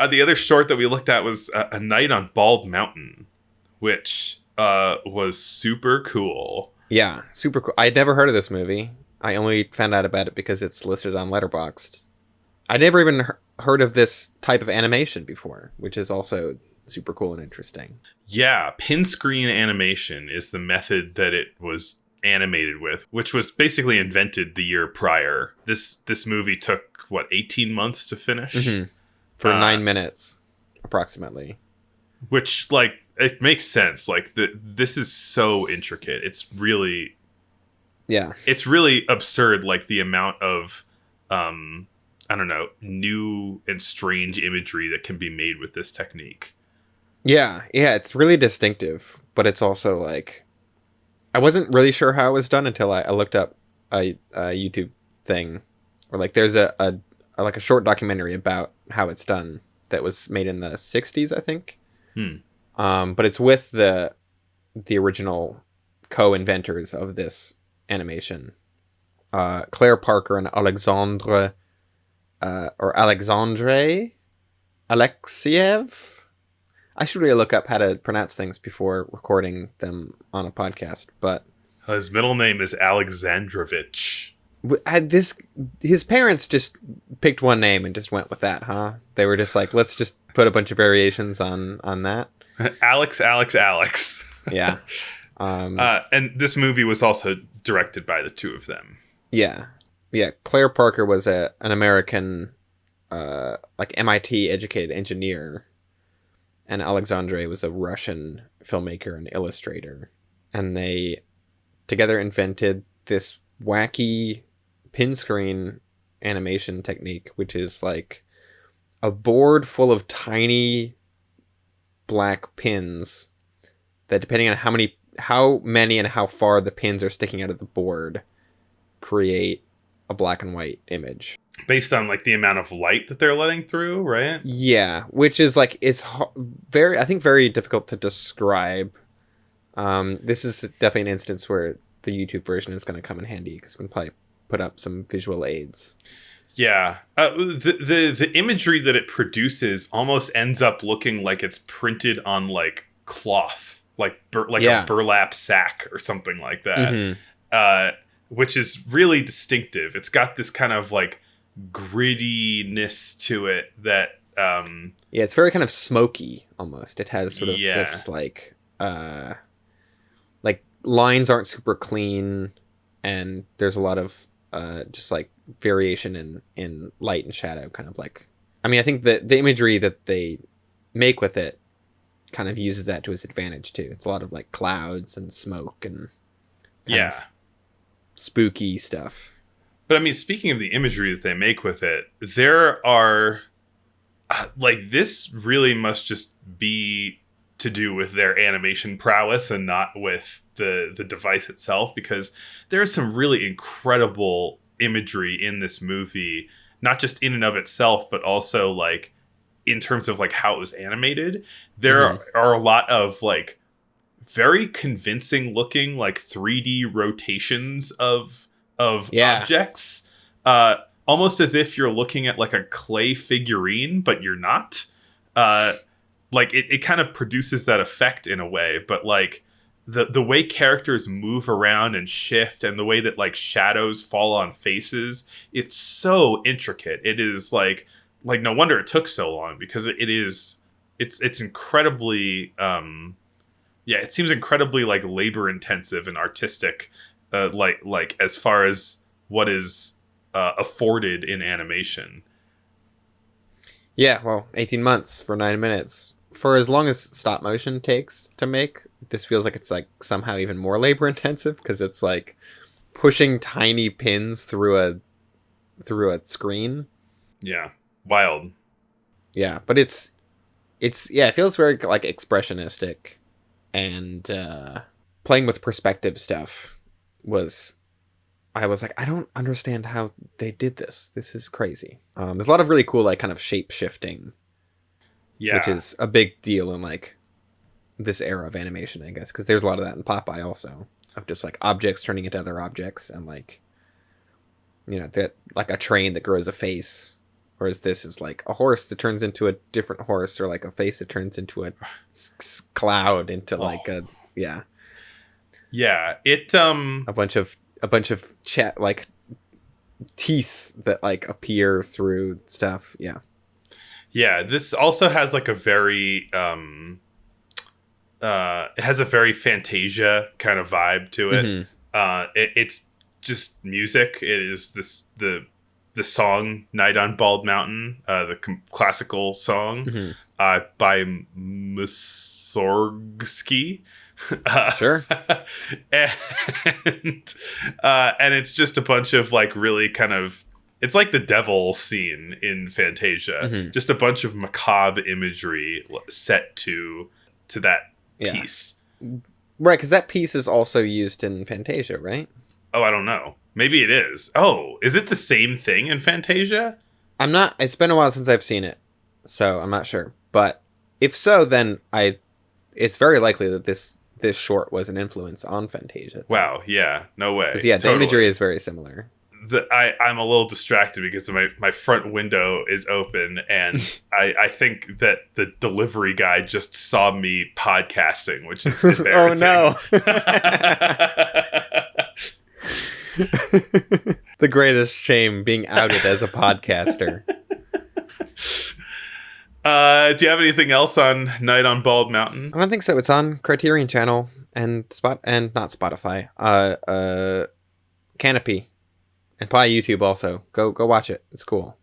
The other short that we looked at was A Night on Bald Mountain, which was super cool. Yeah, super cool. I had never heard of this movie. I only found out about it because it's listed on Letterboxd. I never even heard of this type of animation before, which is also super cool and interesting. Yeah, pin screen animation is the method that it was animated with, which was basically invented the year prior. This movie took, 18 months to finish? Mm-hmm. For 9 minutes, approximately. Which, like, it makes sense. Like, this is so intricate. It's really... Yeah. It's really absurd, like, the amount of... I don't know, new and strange imagery that can be made with this technique. Yeah, it's really distinctive, but it's also like, I wasn't really sure how it was done until I looked up a YouTube thing, or like there's a like a short documentary about how it's done that was made in the 60s, I think. But it's with the original co-inventors of this animation, Claire Parker and Alexandre Alexiev. I should really look up how to pronounce things before recording them on a podcast, but his middle name is Alexandrovich. His parents just picked one name and just went with that, huh? They were just like, let's just put a bunch of variations on that. Alex. Yeah. And this movie was also directed by the two of them. Yeah. Claire Parker was an American, like MIT educated engineer, and Alexandre was a Russian filmmaker and illustrator, and they together invented this wacky pin screen animation technique, which is like a board full of tiny black pins that, depending on how many and how far the pins are sticking out of the board, create a black and white image based on like the amount of light that they're letting through, right? Yeah, which is like, it's very difficult to describe. This is definitely an instance where the YouTube version is going to come in handy, because we can probably put up some visual aids. Yeah, the imagery that it produces almost ends up looking like it's printed on like cloth, like a burlap sack or something like that. Mm-hmm. Which is really distinctive. It's got this kind of like grittiness to it that it's very kind of smoky almost. It has sort of this like lines aren't super clean, and there's a lot of just like variation in light and shadow, kind of like, I mean, I think that the imagery that they make with it kind of uses that to its advantage too. It's a lot of like clouds and smoke and kind of spooky stuff. But I mean, speaking of the imagery that they make with it, there are like, this really must just be to do with their animation prowess and not with the device itself, because there's some really incredible imagery in this movie, not just in and of itself, but also like in terms of like how it was animated. There are a lot of like very convincing looking like 3D rotations of objects, almost as if you're looking at like a clay figurine, but you're not. Like it kind of produces that effect in a way, but like the way characters move around and shift, and the way that like shadows fall on faces, it's so intricate. It is like no wonder it took so long, because it's incredibly it seems incredibly like labor intensive and artistic, like as far as what is afforded in animation. Yeah, well, 18 months for 9 minutes. For as long as stop motion takes to make, this feels like it's like somehow even more labor intensive, because it's like pushing tiny pins through a screen. Yeah, wild. Yeah, but it feels very like expressionistic, and playing with perspective stuff I was like, I don't understand how they did this. This is crazy. There's a lot of really cool like kind of shape shifting, which is a big deal in like this era of animation, I guess, because there's a lot of that in Popeye also, of just like objects turning into other objects, and like, you know, that like a train that grows a face Whereas this is like a horse that turns into a different horse, or like a face that turns into a cloud, into like a Yeah, it a bunch of chat like teeth that like appear through stuff. Yeah. Yeah, this also has like a very it has a very Fantasia kind of vibe to it. Mhm. It's just music. It is the song "Night on Bald Mountain," the classical song Mhm. by Mussorgsky. Sure. And it's just a bunch of like really kind of, it's like the devil scene in Fantasia. Mhm. Just a bunch of macabre imagery set to that Yeah. piece. Right, because that piece is also used in Fantasia, right? Oh, I don't know. Maybe it is. Oh, is it the same thing in Fantasia? I'm not. It's been a while since I've seen it, so I'm not sure. But if so, then it's very likely that this short was an influence on Fantasia. Wow. Yeah. No way. Because yeah, the Totally. imagery is very similar. I'm a little distracted because my front window is open, and I think that the delivery guy just saw me podcasting, which is embarrassing. Oh no! The greatest shame, being outed as a podcaster. Do you have anything else on Night on Bald Mountain? I don't think so. It's on Criterion Channel and not Spotify. Canopy, and probably YouTube also. Go watch it. It's cool.